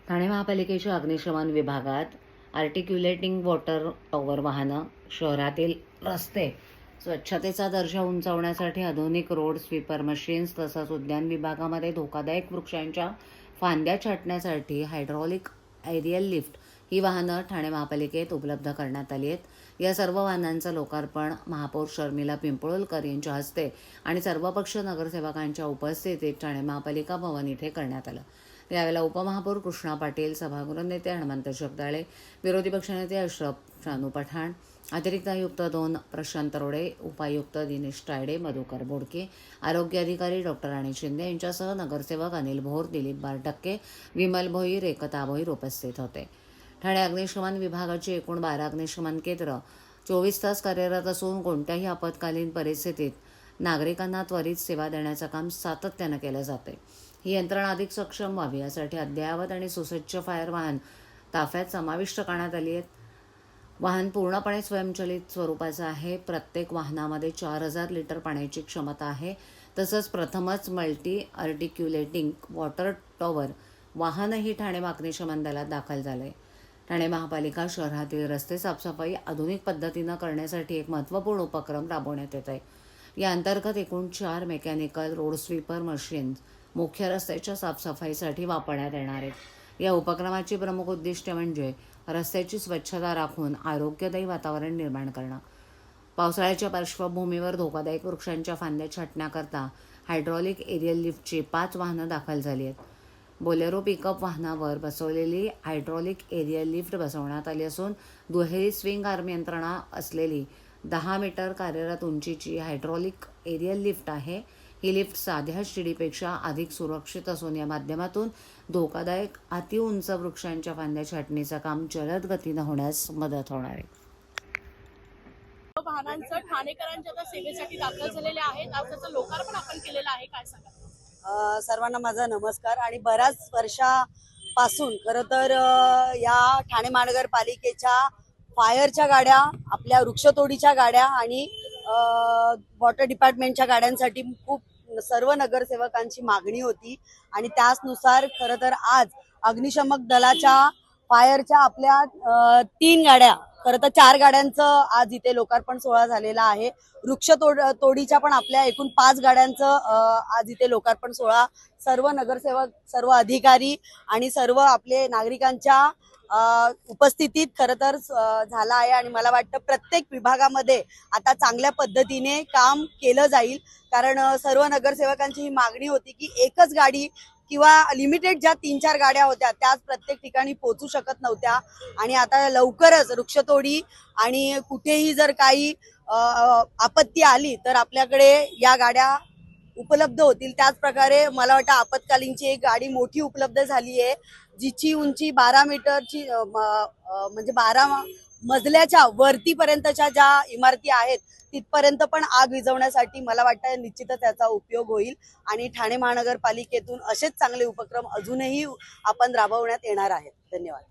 ठाणे महापालिकेच्या अग्निशमन विभागात आर्टिक्युलेटिंग वॉटर टॉवर वाहनं, शहरातील रस्ते स्वच्छतेचा दर्जा उंचावण्यासाठी आधुनिक रोड स्वीपर मशीन्स, तसंच उद्यान विभागामध्ये धोकादायक वृक्षांच्या फांद्या छाटण्यासाठी हायड्रॉलिक एरियल लिफ्ट ही वाहनं ठाणे महापालिकेत उपलब्ध करण्यात आली आहेत। या सर्व वाहनांचं लोकार्पण महापौर शर्मिला पिंपळकर यांच्या हस्ते आणि सर्वपक्षीय नगरसेवकांच्या उपस्थितीत ठाणे महापालिका भवन इथे करण्यात आलं। यावेळेला उपमहापौर कृष्णा पाटील, सभागृह नेते हनुमंत जगदाळे, विरोधी पक्षनेते अशरफ शानू पठाण, अतिरिक्त आयुक्त 2 प्रशांत तरोडे, उपायुक्त दिनेश तायडे, मधुकर बोडके, आरोग्य अधिकारी डॉक्टर राणी शिंदे यांच्यासह नगरसेवक अनिल भोर, दिलीप बारटक्के, विमल भोईर, एकता भोईर उपस्थित होते। ठाणे अग्निशमन विभागाची एकूण 12 अग्निशमन केंद्र 24 तास कार्यरत असून कोणत्याही आपत्कालीन परिस्थितीत नागरिकांना त्वरित सेवा देण्याचं काम सातत्यानं केलं जाते। ही यंत्रणा अधिक सक्षम व्हावी यासाठी अद्ययावत आणि सुसज्ज फायर वाहन ताफ्यात समाविष्ट करण्यात आली आहेत। वाहन पूर्णपणे स्वयंचलित स्वरूपाचं आहे। प्रत्येक वाहनामध्ये 4000 लिटर पाण्याची क्षमता आहे। तसंच प्रथमच मल्टी आर्टिक्युलेटिंग वॉटर टॉवर वाहनही ठाणे अग्निशमन दलात दाखल झाले। ठाणे महापालिका शहरातील रस्ते साफसफाई आधुनिक पद्धतीनं करण्यासाठी एक महत्त्वपूर्ण उपक्रम राबवण्यात येत आहे। या अंतर्गत एकूण 4 मेकॅनिकल रोड स्वीपर मशीन्स मुख्य रस्त्याच्या साफसफाईसाठी वापरण्यात येणार आहेत। या उपक्रमाची प्रमुख उद्दिष्ट म्हणजे रस्त्याची स्वच्छता राखून आरोग्यदायी वातावरण निर्माण करणं। पावसाळ्याच्या पार्श्वभूमीवर धोकादायक वृक्षांच्या फांद्या छाटण्याकरता हायड्रॉलिक एरियल लिफ्टची 5 वाहनं दाखल झाली आहेत। बोलेरो पिकअप वाहनावर बसवलेली हायड्रॉलिक एरियल लिफ्ट बसवण्यात आली असून दुहेरी स्विंग आर्म यंत्रणा असलेली 10 मीटर कार्यरत उंचीची हायड्रॉलिक एरियल लिफ्ट आहे। ही लिफ्ट साध्या शिडीपेक्षा अधिक सुरक्षित असून या माध्यमातून धोकादायक अतिउंच वृक्षांच्या फांद्या छाटणीचं काम जलद गतीनं होण्यास मदत होणार आहे। वाहनांचं ठाणेकरांच्या आता सेवेसाठी दाखल झालेले आहेत। आज त्याचं लोकार्पण आपण केलेलं आहे, काय सांगा? सर्वांना माझा नमस्कार। आणि बऱ्याच वर्षापासून खरं तर या ठाणे महानगरपालिकेच्या फायरच्या गाड्या, आपल्या वृक्षतोडीच्या गाड्या आणि वॉटर डिपार्टमेंटच्या गाड्यांसाठी खूप सर्व नगरसेवकांची मागणी होती आणि त्याचनुसार खरं तर आज अग्निशमक दलाच्या फायरच्या आपल्या 3 गाड्या, खरं तर 4 गाड्यांचं आज इथे लोकार्पण सोहळा झालेला आहे। तोडीच्या पण आपल्या एकूण 5 गाड्यांचं आज इथे लोकार्पण सोहळा सर्व नगरसेवक, सर्व अधिकारी आणि सर्व आपले नागरिकांच्या उपस्थितीत खरं तर झाला आहे। आणि मला वाटतं प्रत्येक विभागामध्ये आता चांगल्या पद्धतीने काम केलं जाईल, कारण सर्व नगरसेवकांची ही मागणी होती की एकच गाडी किंवा लिमिटेड ज्या 3-4 गाड्या होत्या त्याच प्रत्येक ठिकाणी पोहोचू शकत नव्हत्या। आणि आता लवकरच वृक्षतोडी आणि कुठेही जर काही आपत्ती आली तर आपल्याकडे या गाड्या उपलब्ध होतील। त्याच प्रकारे मला वाटतं आपत्कालीनची एक गाडी मोठी उपलब्ध झाली आहे, जिची उंची 12 मीटरची म्हणजे 12 मजल्याच्या वरतीपर्यंतच्या ज्या इमारती आहेत तिथपर्यंत पण आग विझवण्यासाठी मला वाटतं निश्चितच त्याचा उपयोग होईल। आणि ठाणे महानगरपालिकेतून असेच चांगले उपक्रम अजूनही आपण राबवण्यात येणार आहेत। धन्यवाद।